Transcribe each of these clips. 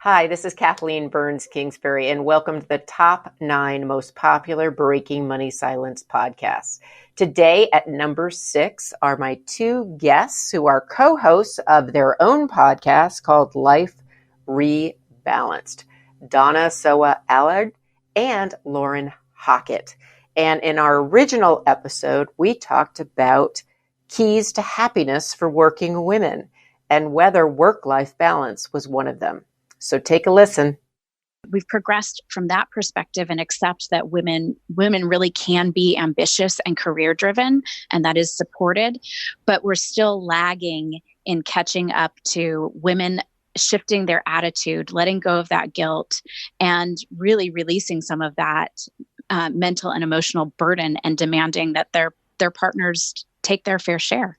Hi, this is Kathleen Kingsbury, and welcome to the top 9 most popular Breaking Money Silence podcasts. Today at number 6 are my 2 guests who are co-hosts of their own podcast called Life Rebalanced, Donna, Sowa, Allard, and Lauren Hawekotte. And in our original episode, we talked about keys to happiness for working women and whether work-life balance was one of them. So take a listen. We've progressed from that perspective and accept that women really can be ambitious and career driven, and that is supported, but we're still lagging in catching up to women shifting their attitude, letting go of that guilt, and really releasing some of that mental and emotional burden and demanding that their partners take their fair share.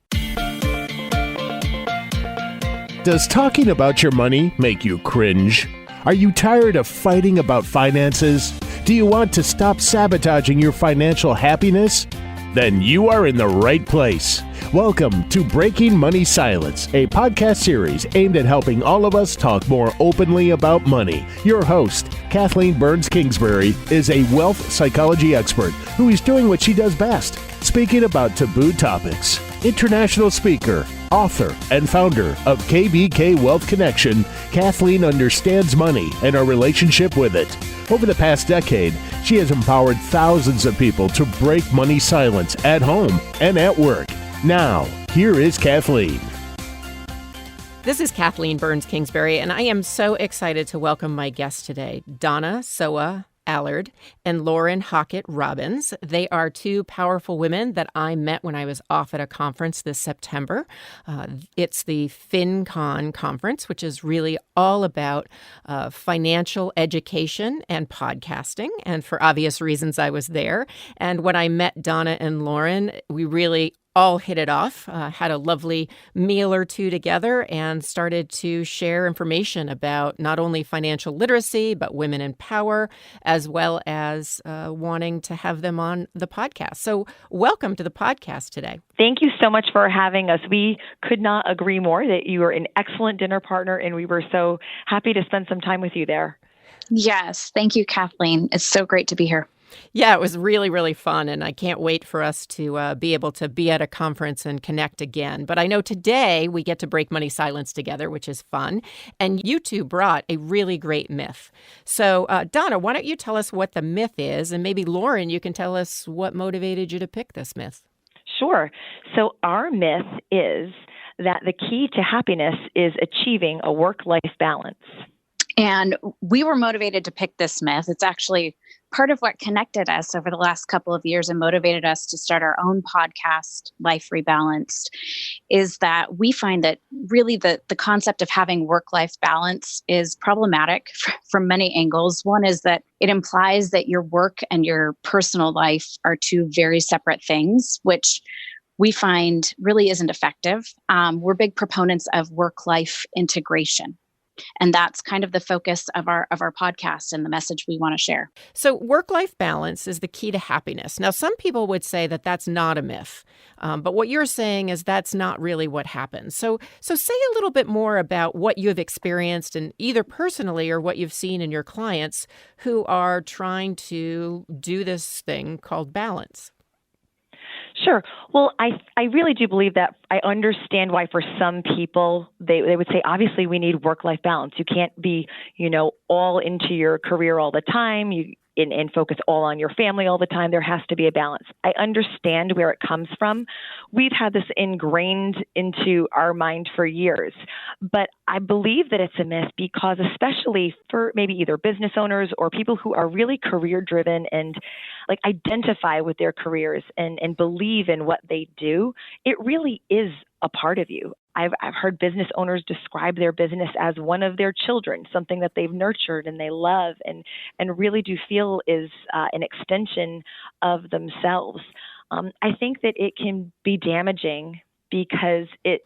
Does talking about your money make you cringe? Are you tired of fighting about finances? Do you want to stop sabotaging your financial happiness? Then you are in the right place. Welcome to Breaking Money Silence, a podcast series aimed at helping all of us talk more openly about money. Your host, Kathleen Kingsbury, is a wealth psychology expert who is doing what she does best, speaking about taboo topics. International speaker, author, and founder of KBK Wealth Connection, Kathleen understands money and our relationship with it. Over the past decade, she has empowered thousands of people to break money silence at home and at work. Now, here is Kathleen. This is Kathleen Kingsbury, and I am so excited to welcome my guests today, Donna, Sowa, Allard, and Lauren Hawekotte Robbins. They are 2 powerful women that I met when I was off at a conference this September. It's the FinCon conference, which is really all about financial education and podcasting. And for obvious reasons, I was there. And when I met Donna and Lauren, we really all hit it off, had a lovely meal or 2 together, and started to share information about not only financial literacy, but women in power, as well as wanting to have them on the podcast. So welcome to the podcast today. Thank you so much for having us. We could not agree more that you are an excellent dinner partner, and we were so happy to spend some time with you there. Yes. Thank you, Kathleen. It's so great to be here. Yeah, it was really, really fun, and I can't wait for us to be able to be at a conference and connect again. But I know today we get to break money silence together, which is fun, and you 2 brought a really great myth. So, Donna, why don't you tell us what the myth is, and maybe Lauren, you can tell us what motivated you to pick this myth. Sure. So our myth is that the key to happiness is achieving a work-life balance. And we were motivated to pick this myth. It's actually part of what connected us over the last couple of years and motivated us to start our own podcast, Life Rebalanced, is that we find that really the concept of having work-life balance is problematic from many angles. One is that it implies that your work and your personal life are 2 very separate things, which we find really isn't effective. We're big proponents of work-life integration. And that's kind of the focus of our podcast and the message we want to share. So work-life balance is the key to happiness. Now, some people would say that that's not a myth, but what you're saying is that's not really what happens. So say a little bit more about what you've experienced, and either personally or what you've seen in your clients who are trying to do this thing called balance. Sure. Well, I really do believe that. I understand why for some people, they would say, obviously, we need work-life balance. You can't be, all into your career all the time. And focus all on your family all the time. There has to be a balance. I understand where it comes from. We've had this ingrained into our mind for years, but I believe that it's a myth because especially for maybe either business owners or people who are really career driven and like identify with their careers and believe in what they do, it really is a part of you. I've heard business owners describe their business as one of their children, something that they've nurtured and they love and really do feel is an extension of themselves. I think that it can be damaging because it's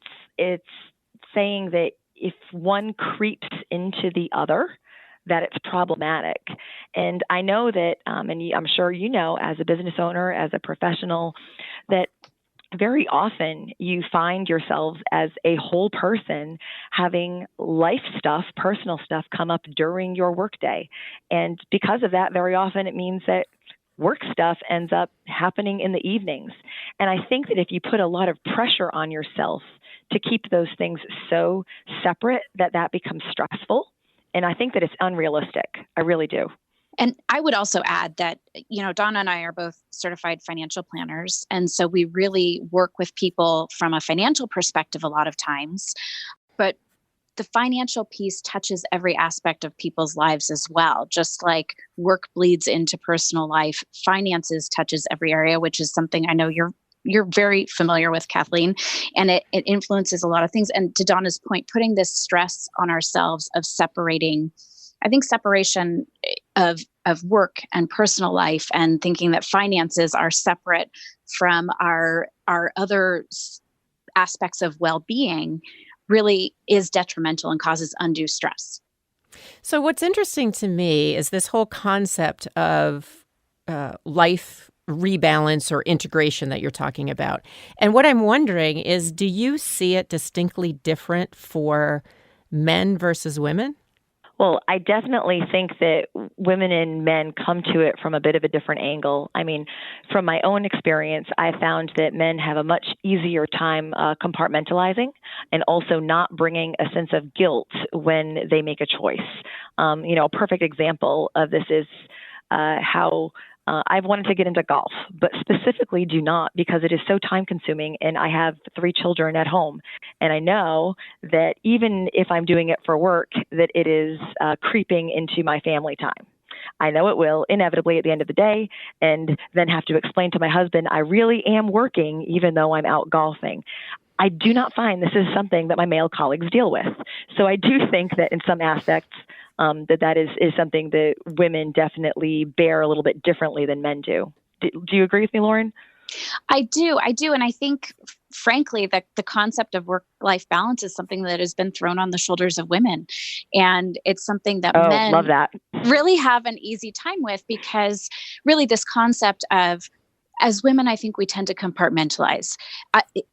saying that if one creeps into the other, that it's problematic. And I know that, and I'm sure you know, as a business owner, as a professional, that very often you find yourselves as a whole person having life stuff, personal stuff come up during your workday. And because of that, very often it means that work stuff ends up happening in the evenings. And I think that if you put a lot of pressure on yourself to keep those things so separate, that becomes stressful. And I think that it's unrealistic. I really do. And I would also add that, Donna and I are both certified financial planners. And so we really work with people from a financial perspective a lot of times. But the financial piece touches every aspect of people's lives as well. Just like work bleeds into personal life, finances touches every area, which is something I know you're very familiar with, Kathleen, and it influences a lot of things. And to Donna's point, putting this stress on ourselves of separating, I think separation of work and personal life and thinking that finances are separate from our other aspects of well-being really is detrimental and causes undue stress. So what's interesting to me is this whole concept of life rebalance or integration that you're talking about. And what I'm wondering is, do you see it distinctly different for men versus women? Well, I definitely think that women and men come to it from a bit of a different angle. I mean, from my own experience, I found that men have a much easier time compartmentalizing and also not bringing a sense of guilt when they make a choice. A perfect example of this is how I've wanted to get into golf, but specifically do not because it is so time consuming and I have 3 children at home. And I know that even if I'm doing it for work, that it is creeping into my family time. I know it will inevitably at the end of the day, and then have to explain to my husband, I really am working even though I'm out golfing. I do not find this is something that my male colleagues deal with. So I do think that in some aspects, that is something that women definitely bear a little bit differently than men do. Do you agree with me, Lauren? I do. And I think, frankly, that the concept of work-life balance is something that has been thrown on the shoulders of women. And it's something that men love that. Really have an easy time with, because really this concept of, as women, I think we tend to compartmentalize.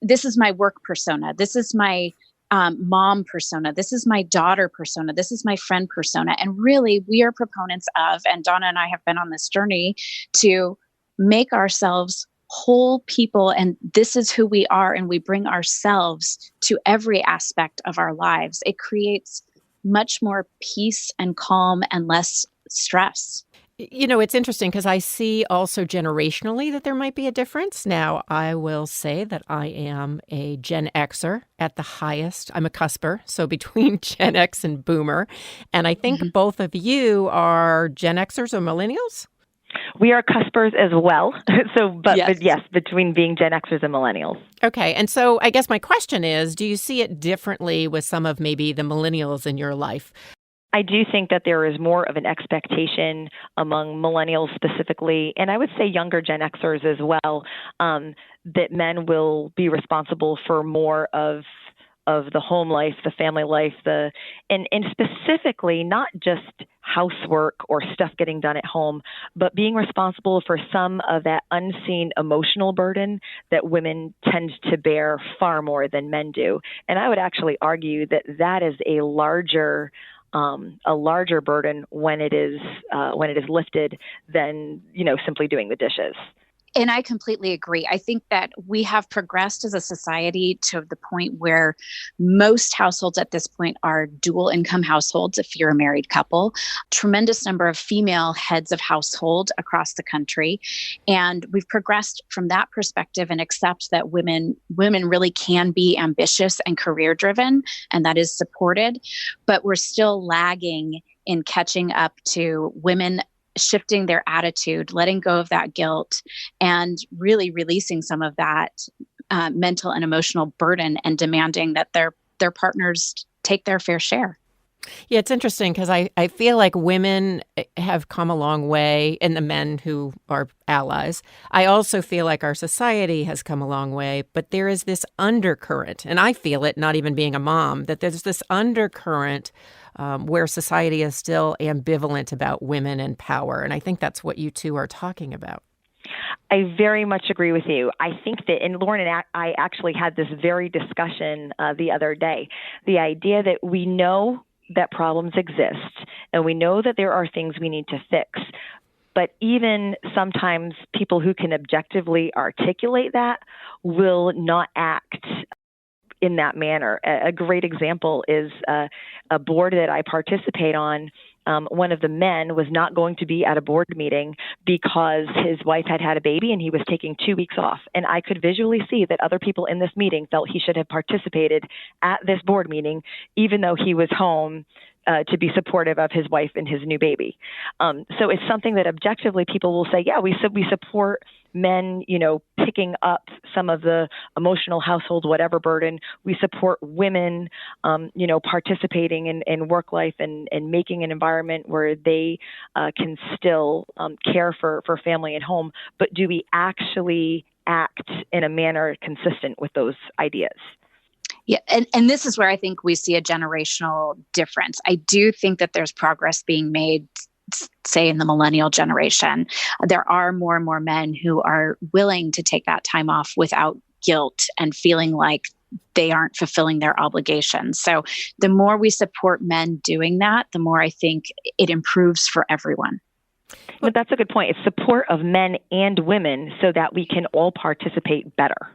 This is my work persona. This is my mom persona. This is my daughter persona. This is my friend persona. And really, we are proponents of, and Donna and I have been on this journey to make ourselves whole people. And this is who we are. And we bring ourselves to every aspect of our lives. It creates much more peace and calm and less stress. It's interesting because I see also generationally that there might be a difference. Now, I will say that I am a Gen Xer at the highest. I'm a cusper, so between Gen X and Boomer. And I think both of you are Gen Xers or millennials? We are cuspers as well. But yes, between being Gen Xers and millennials. Okay. And so I guess my question is, do you see it differently with some of maybe the millennials in your life? I do think that there is more of an expectation among millennials specifically, and I would say younger Gen Xers as well, that men will be responsible for more of the home life, the family life, and specifically not just housework or stuff getting done at home, but being responsible for some of that unseen emotional burden that women tend to bear far more than men do. And I would actually argue that is a larger burden when it is lifted than simply doing the dishes. And I completely agree. I think that we have progressed as a society to the point where most households at this point are dual income households if you're a married couple. Tremendous number of female heads of household across the country. And we've progressed from that perspective and accept that women really can be ambitious and career driven, and that is supported. But we're still lagging in catching up to women shifting their attitude, letting go of that guilt, and really releasing some of that mental and emotional burden and demanding that their partners take their fair share. Yeah, it's interesting because I feel like women have come a long way, and the men who are allies. I also feel like our society has come a long way, but there is this undercurrent, and I feel it not even being a mom, that there's this undercurrent where society is still ambivalent about women and power. And I think that's what you two are talking about. I very much agree with you. I think that, and Lauren and I actually had this very discussion the other day, the idea that we know that problems exist and we know that there are things we need to fix. But even sometimes people who can objectively articulate that will not act in that manner. A great example is a board that I participate on. One of the men was not going to be at a board meeting because his wife had a baby and he was taking 2 weeks off. And I could visually see that other people in this meeting felt he should have participated at this board meeting, even though he was home to be supportive of his wife and his new baby. So it's something that objectively people will say, yeah, we support men, picking up some of the emotional household, whatever burden. We support women, participating in work life and making an environment where they can still care for family and home. But do we actually act in a manner consistent with those ideas? Yeah, and this is where I think we see a generational difference. I do think that there's progress being made, say, in the millennial generation. There are more and more men who are willing to take that time off without guilt and feeling like they aren't fulfilling their obligations. So the more we support men doing that, the more I think it improves for everyone. But that's a good point. It's support of men and women so that we can all participate better.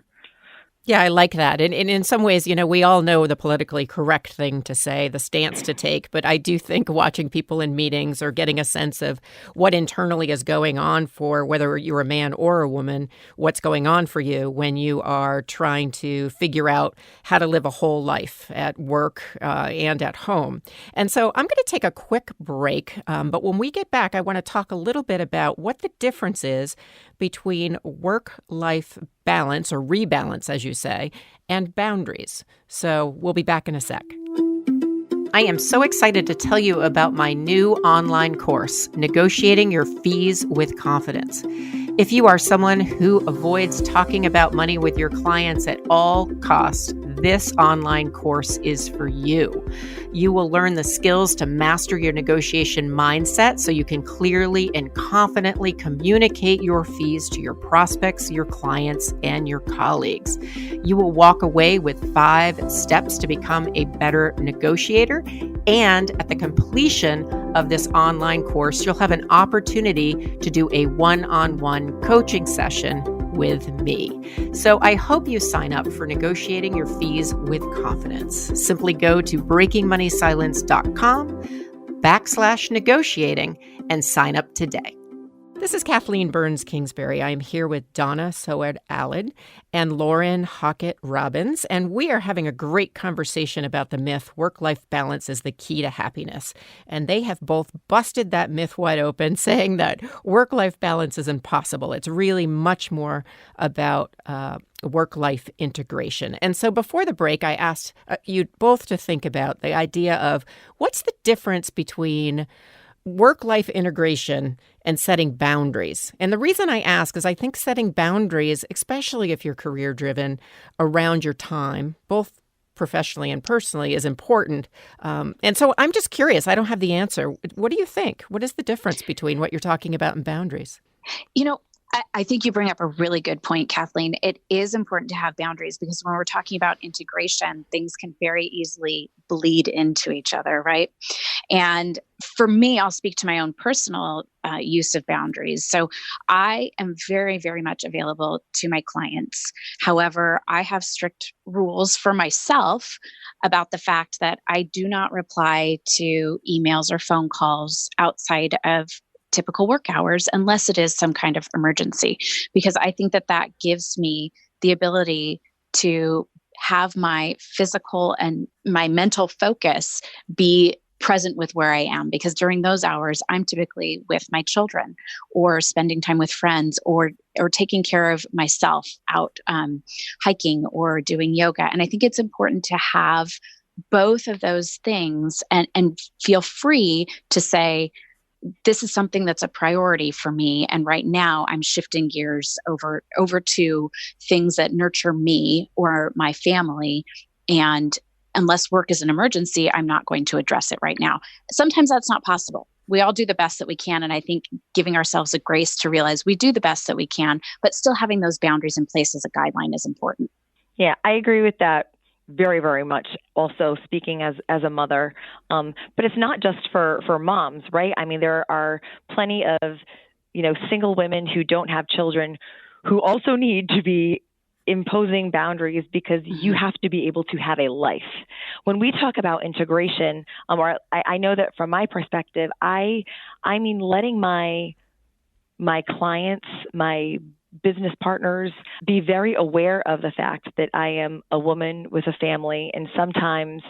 Yeah, I like that. And in some ways, we all know the politically correct thing to say, the stance to take. But I do think watching people in meetings or getting a sense of what internally is going on for whether you're a man or a woman, what's going on for you when you are trying to figure out how to live a whole life at work and at home. And so I'm going to take a quick break. But when we get back, I want to talk a little bit about what the difference is between work-life balance, or rebalance, as you say, and boundaries. So we'll be back in a sec. I am so excited to tell you about my new online course, Negotiating Your Fees with Confidence. If you are someone who avoids talking about money with your clients at all costs, this online course is for you. You will learn the skills to master your negotiation mindset so you can clearly and confidently communicate your fees to your prospects, your clients, and your colleagues. You will walk away with 5 steps to become a better negotiator. And at the completion of this online course, you'll have an opportunity to do a one-on-one coaching session with me. So I hope you sign up for Negotiating Your Fees with Confidence. Simply go to breakingmoneysilence.com/negotiating and sign up today. This is Kathleen Burns Kingsbury. I am here with Donna, Sowa, Allard, and Lauren Hawekotte Robbins, and we are having a great conversation about the myth work-life balance is the key to happiness. And they have both busted that myth wide open, saying that work-life balance is impossible. It's really much more about work-life integration. And so before the break, I asked you both to think about the idea of what's the difference between work-life integration and setting boundaries. And the reason I ask is I think setting boundaries, especially if you're career-driven, around your time, both professionally and personally, is important. And so I'm just curious. I don't have the answer. What do you think? What is the difference between what you're talking about and boundaries? I think you bring up a really good point, Kathleen. It is important to have boundaries because when we're talking about integration, things can very easily bleed into each other, right? And for me, I'll speak to my own personal use of boundaries. So I am very, very much available to my clients. However, I have strict rules for myself about the fact that I do not reply to emails or phone calls outside of typical work hours unless it is some kind of emergency, because I think that gives me the ability to have my physical and my mental focus be present with where I am, because during those hours, I'm typically with my children or spending time with friends or taking care of myself out hiking or doing yoga. And I think it's important to have both of those things and feel free to say, this is something that's a priority for me. And right now I'm shifting gears over to things that nurture me or my family. And unless work is an emergency, I'm not going to address it right now. Sometimes that's not possible. we all do the best that we can. And I think giving ourselves a grace to realize we do the best that we can, but still having those boundaries in place as a guideline is important. Yeah, I agree with that very, very much. Also speaking as a mother, but it's not just for moms, right? I mean, there are plenty of, single women who don't have children who also need to be imposing boundaries because you have to be able to have a life. When we talk about integration, or I know that from my perspective, I mean letting my clients, my business partners be very aware of the fact that I am a woman with a family, and sometimes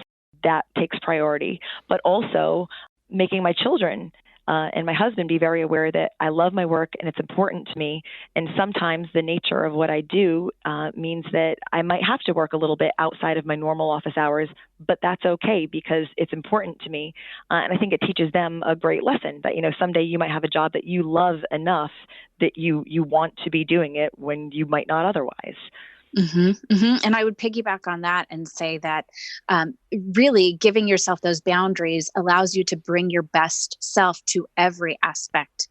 that takes priority, but also making my children and my husband be very aware that I love my work and it's important to me. And sometimes the nature of what I do means that I might have to work a little bit outside of my normal office hours, but that's okay because it's important to me. And I think it teaches them a great lesson that, someday you might have a job that you love enough that you want to be doing it when you might not otherwise. And I would piggyback on that and say that really giving yourself those boundaries allows you to bring your best self to every aspect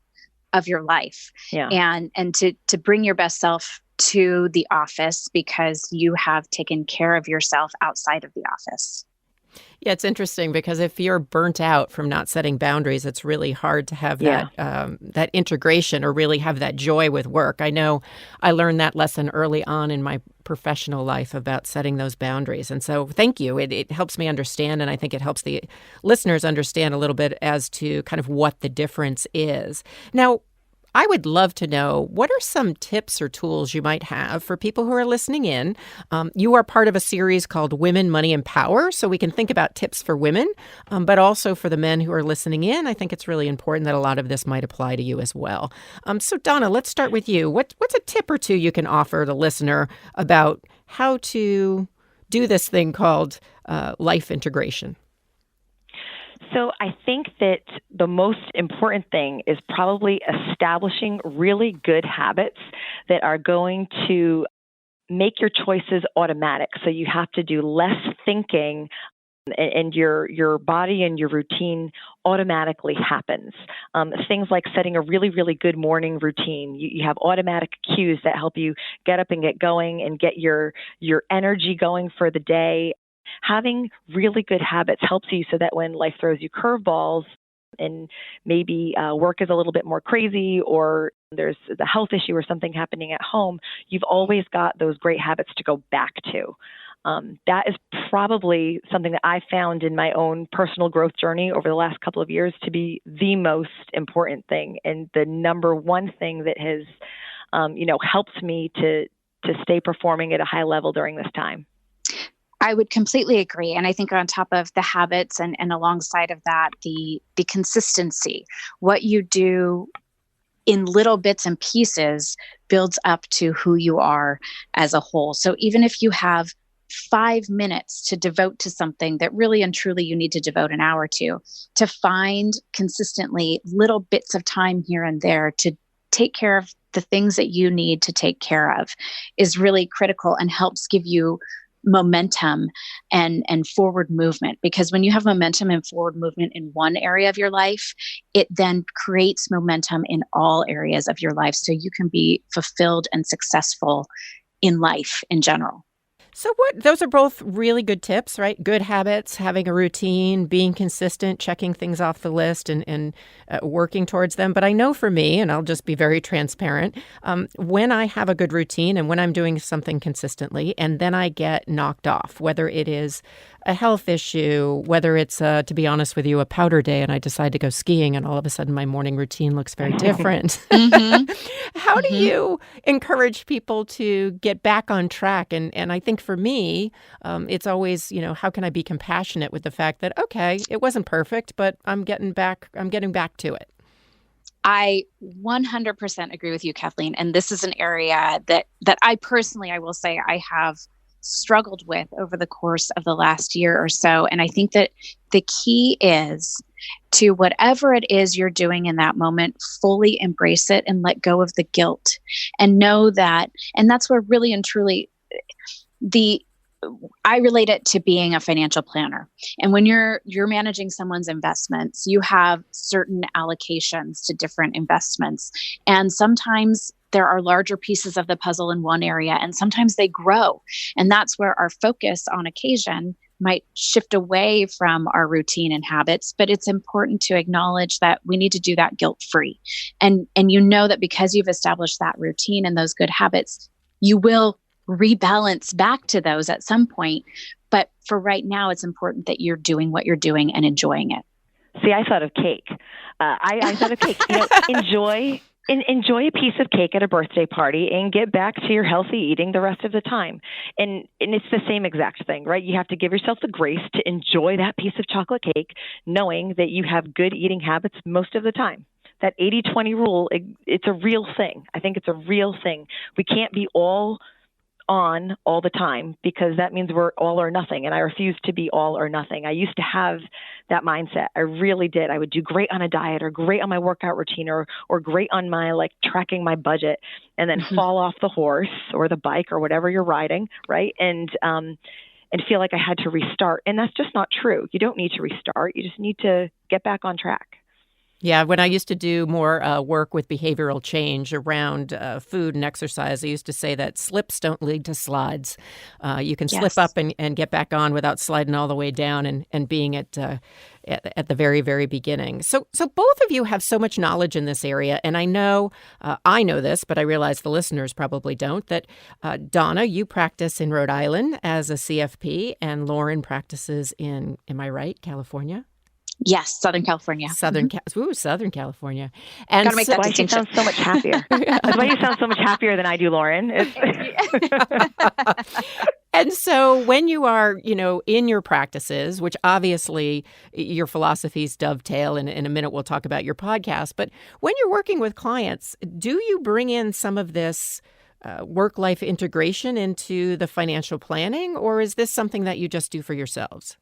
of your life. Yeah. And to bring your best self to the office because you have taken care of yourself outside of the office. Yeah, it's interesting because if you're burnt out from not setting boundaries, it's really hard to have that integration or really have that joy with work. I know I learned that lesson early on in my professional life about setting those boundaries. And so thank you. It helps me understand, and I think it helps the listeners understand a little bit as to kind of what the difference is. Now, I would love to know, what are some tips or tools you might have for people who are listening in? You are part of a series called Women, Money, and Power, so we can think about tips for women, but also for the men who are listening in. I think it's really important that a lot of this might apply to you as well. So Donna, let's start with you. What's a tip or two you can offer the listener about how to do this thing called life integration? So I think that the most important thing is probably establishing really good habits that are going to make your choices automatic. So you have to do less thinking, and your body and your routine automatically happens. Things like setting a really, really good morning routine. You have automatic cues that help you get up and get going and get your energy going for the day. Having really good habits helps you so that when life throws you curveballs and maybe work is a little bit more crazy or there's the health issue or something happening at home, you've always got those great habits to go back to. That is probably something that I found in my own personal growth journey over the last couple of years to be the most important thing and the number one thing that has, helped me to stay performing at a high level during this time. I would completely agree. And I think on top of the habits and alongside of that, the consistency, what you do in little bits and pieces builds up to who you are as a whole. So even if you have 5 minutes to devote to something that really and truly you need to devote an hour to find consistently little bits of time here and there to take care of the things that you need to take care of is really critical and helps give you momentum and forward movement. Because when you have momentum and forward movement in one area of your life, it then creates momentum in all areas of your life so you can be fulfilled and successful in life in general. So those are both really good tips, right? Good habits, having a routine, being consistent, checking things off the list and working towards them. But I know for me, and I'll just be very transparent, when I have a good routine and when I'm doing something consistently and then I get knocked off, whether it is a health issue, whether it's, to be honest with you, a powder day and I decide to go skiing and all of a sudden my morning routine looks very different. How do you encourage people to get back on track? And I think for me, it's always, how can I be compassionate with the fact that, okay, it wasn't perfect, but I'm getting back to it. I 100% agree with you, Kathleen. And this is an area that I personally, I will say I have struggled with over the course of the last year or so. And I think that the key is to whatever it is you're doing in that moment, fully embrace it and let go of the guilt and know that, and that's where really and truly I relate it to being a financial planner. And when you're managing someone's investments, you have certain allocations to different investments. And sometimes there are larger pieces of the puzzle in one area, and sometimes they grow. And that's where our focus on occasion might shift away from our routine and habits, but it's important to acknowledge that we need to do that guilt-free. And you know that because you've established that routine and those good habits, you will rebalance back to those at some point. But for right now, it's important that you're doing what you're doing and enjoying it. See, I thought of cake. I thought of cake. Enjoy a piece of cake at a birthday party and get back to your healthy eating the rest of the time. And it's the same exact thing, right? You have to give yourself the grace to enjoy that piece of chocolate cake, knowing that you have good eating habits most of the time. That 80-20 rule, it's a real thing. I think it's a real thing. We can't be all on all the time, because that means we're all or nothing. And I refuse to be all or nothing. I used to have that mindset. I really did. I would do great on a diet, or great on my workout routine, or great on my tracking my budget, and then fall off the horse or the bike or whatever you're riding, right? And feel like I had to restart. And that's just not true. You don't need to restart. You just need to get back on track. Yeah, when I used to do more work with behavioral change around food and exercise, I used to say that slips don't lead to slides. You can slip up and get back on without sliding all the way down and being at the very, very beginning. So both of you have so much knowledge in this area, and I know this, but I realize the listeners probably don't, that Donna, you practice in Rhode Island as a CFP, and Lauren practices in, am I right, California? Yes, Southern California. Southern California. And gotta make that distinction. She sounds so much happier. That's why you sound so much happier than I do, Lauren. And so when you are, in your practices, which obviously your philosophies dovetail, and in a minute we'll talk about your podcast, but when you're working with clients, do you bring in some of this work-life integration into the financial planning, or is this something that you just do for yourselves?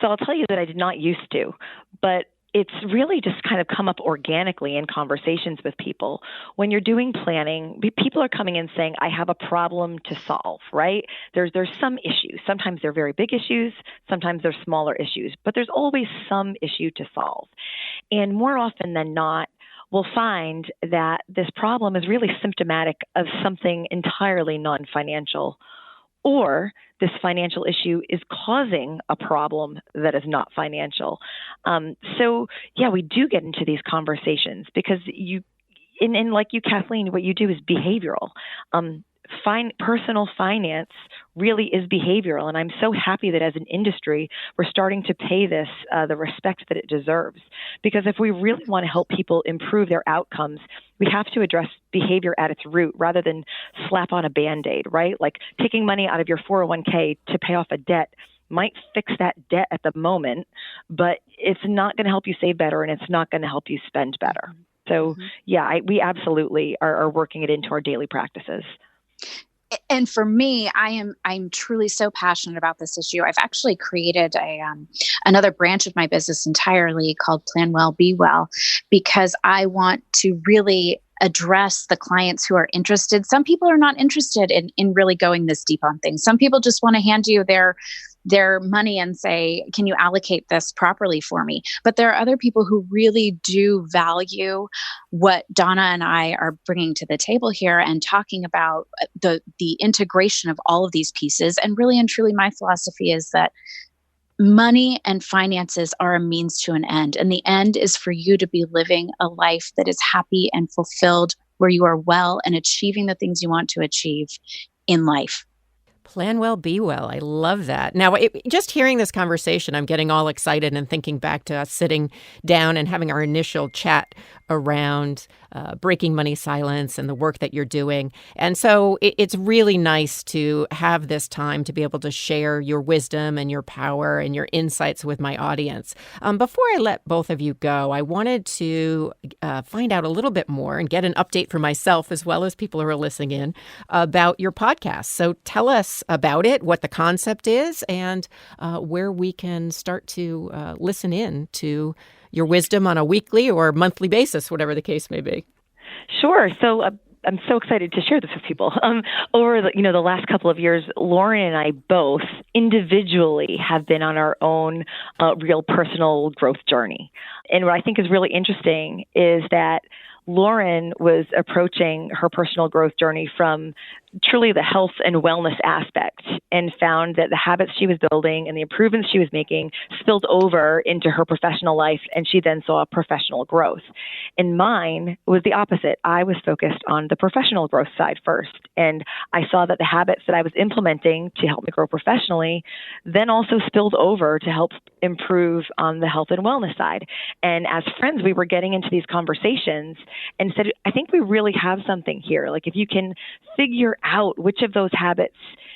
So I'll tell you that I did not used to, but it's really just kind of come up organically in conversations with people. When you're doing planning, people are coming in saying, I have a problem to solve, right? There's some issues. Sometimes they're very big issues. Sometimes they're smaller issues, but there's always some issue to solve. And more often than not, we'll find that this problem is really symptomatic of something entirely non-financial, or this financial issue is causing a problem that is not financial. We do get into these conversations because and like you, Kathleen, what you do is behavioral. Personal finance really is behavioral. And I'm so happy that as an industry, we're starting to pay this the respect that it deserves. Because if we really want to help people improve their outcomes, we have to address behavior at its root rather than slap on a Band-Aid, right? Like taking money out of your 401k to pay off a debt might fix that debt at the moment, but it's not going to help you save better, and it's not going to help you spend better. So we absolutely are working it into our daily practices. And for me, I'm truly so passionate about this issue. I've actually created another branch of my business entirely called Plan Well, Be Well, because I want to really address the clients who are interested. Some people are not interested in really going this deep on things. Some people just want to hand you their money and say, can you allocate this properly for me? But there are other people who really do value what Donna and I are bringing to the table here and talking about the integration of all of these pieces. And really and truly, my philosophy is that money and finances are a means to an end. And the end is for you to be living a life that is happy and fulfilled, where you are well and achieving the things you want to achieve in life. Plan well, be well. I love that. Now, just hearing this conversation, I'm getting all excited and thinking back to us sitting down and having our initial chat around breaking money silence and the work that you're doing. And so it's really nice to have this time to be able to share your wisdom and your power and your insights with my audience. Before I let both of you go, I wanted to find out a little bit more and get an update for myself as well as people who are listening in about your podcast. So tell us about it, what the concept is, and where we can start to listen in to your wisdom on a weekly or monthly basis, whatever the case may be. Sure. So I'm so excited to share this with people. Over the last couple of years, Lauren and I both individually have been on our own real personal growth journey. And what I think is really interesting is that Lauren was approaching her personal growth journey from truly the health and wellness aspect, and found that the habits she was building and the improvements she was making spilled over into her professional life, and she then saw professional growth. And mine was the opposite. I was focused on the professional growth side first, and I saw that the habits that I was implementing to help me grow professionally then also spilled over to help improve on the health and wellness side. And as friends, we were getting into these conversations and said, I think we really have something here. Like, if you can figure out which of those habits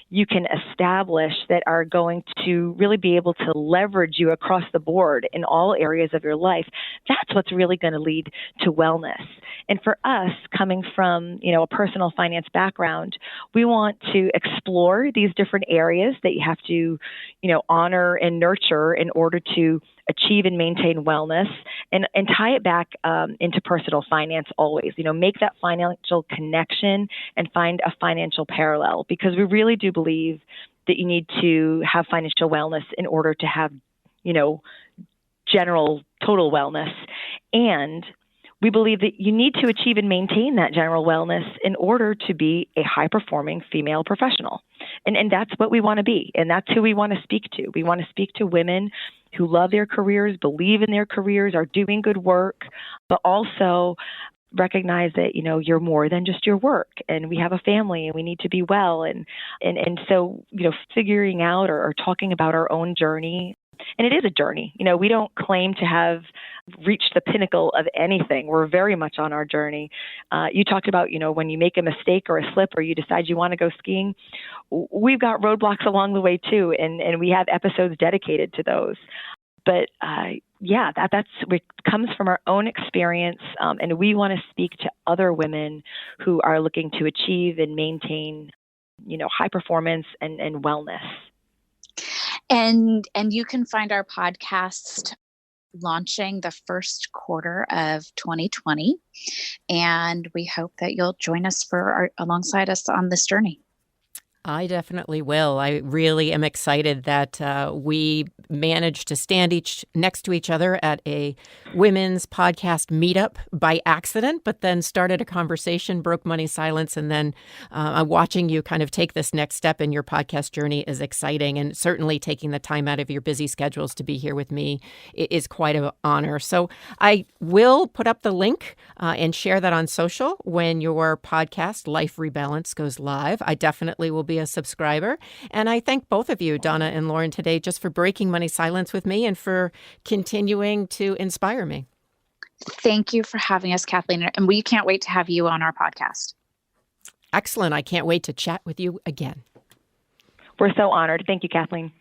you can establish that are going to really be able to leverage you across the board in all areas of your life, that's what's really going to lead to wellness. And for us, coming from, a personal finance background, we want to explore these different areas that you have to, honor and nurture in order to achieve and maintain wellness, and tie it back into personal finance always. Make that financial connection and find a financial parallel, because we really do believe that you need to have financial wellness in order to have, general total wellness. And we believe that you need to achieve and maintain that general wellness in order to be a high-performing female professional. And that's what we want to be, and that's who we want to speak to. We want to speak to women who love their careers, believe in their careers, are doing good work, but also recognize that, you're more than just your work, and we have a family and we need to be well. And so, figuring out or talking about our own journey. And it is a journey. We don't claim to have reached the pinnacle of anything. We're very much on our journey. You talked about, when you make a mistake or a slip, or you decide you want to go skiing, we've got roadblocks along the way too. And we have episodes dedicated to those. But that's what comes from our own experience. And we want to speak to other women who are looking to achieve and maintain, high performance and wellness. And you can find our podcast launching the first quarter of 2020. And we hope that you'll join us alongside us on this journey. I definitely will. I really am excited that we managed to stand next to each other at a women's podcast meetup by accident, but then started a conversation, broke money silence, and then watching you kind of take this next step in your podcast journey is exciting, and certainly taking the time out of your busy schedules to be here with me is quite an honor. So I will put up the link and share that on social when your podcast, Life Rebalanced, goes live. I definitely will be a subscriber. And I thank both of you, Donna and Lauren, today just for breaking money silence with me and for continuing to inspire me. Thank you for having us, Kathleen. And we can't wait to have you on our podcast. Excellent. I can't wait to chat with you again. We're so honored. Thank you, Kathleen.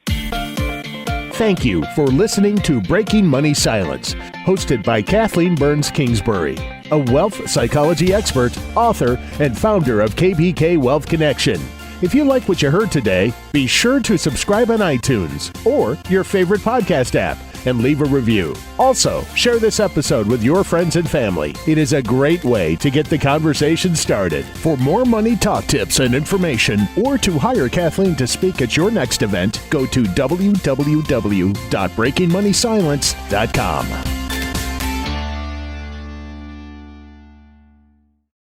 Thank you for listening to Breaking Money Silence, hosted by Kathleen Burns Kingsbury, a wealth psychology expert, author, and founder of KBK Wealth Connection. If you like what you heard today, be sure to subscribe on iTunes or your favorite podcast app and leave a review. Also, share this episode with your friends and family. It is a great way to get the conversation started. For more money talk tips and information, or to hire Kathleen to speak at your next event, go to www.breakingmoneysilence.com.